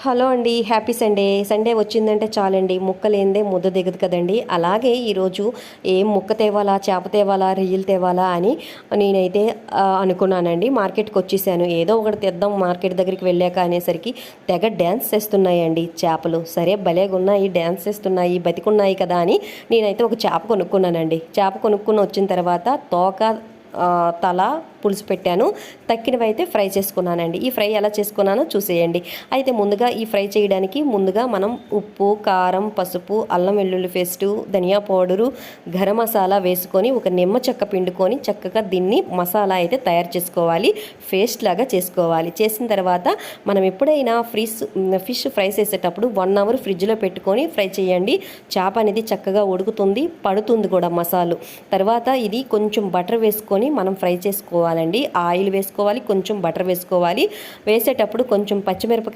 Hello అండి, happy Sunday. Sunday వచ్చిందంటే చాలండి, ముక్క లేనిదే ముద్ద దిగదు కదండి. అలాగే ఈరోజు ఏం ముక్క తేవాలా, చేప తేవాలా, రొయ్యలు తేవాలా అని నేనైతే అనుకున్నానండి. మార్కెట్కి వచ్చేసాను, ఏదో ఒకటి తెద్దాం మార్కెట్ దగ్గరికి వెళ్ళాక అనేసరికి తెగ డ్యాన్స్ చేస్తున్నాయండి చేపలు. సరే భలేగా ఉన్నాయి, డ్యాన్స్ చేస్తున్నాయి, బతికున్నాయి కదా అని నేనైతే ఒక చేప కొనుక్కున్నానండి. చేప కొనుక్కుని వచ్చిన తర్వాత తోక, తల పులుసు పెట్టాను. తక్కినవి అయితే ఫ్రై చేసుకున్నానండి. ఈ ఫ్రై ఎలా చేసుకున్నానో చూసేయండి. అయితే ముందుగా ఈ ఫ్రై చేయడానికి ముందుగా మనం ఉప్పు, కారం, పసుపు, అల్లం వెల్లుల్లి పేస్టు, ధనియా పౌడరు, గరం మసాలా వేసుకొని ఒక నిమ్మ చెక్క పిండుకొని చక్కగా దీన్ని మసాలా అయితే తయారు చేసుకోవాలి. పేస్ట్ లాగా చేసుకోవాలి. చేసిన తర్వాత మనం ఎప్పుడైనా ఫిష్ ఫ్రై చేసేటప్పుడు 1 అవర్ ఫ్రిడ్జ్లో పెట్టుకొని ఫ్రై చేయండి. చేప అనేది చక్కగా ఉడుకుతుంది, పడుతుంది కూడా మసాలు. తర్వాత ఇది కొంచెం బటర్ వేసుకొని మనం ఫ్రై చేసుకోవాలండి. ఆయిల్ వేసుకోవాలి, కొంచెం బటర్ వేసుకోవాలి. వేసేటప్పుడు కొంచెం పచ్చిమిరపకాయ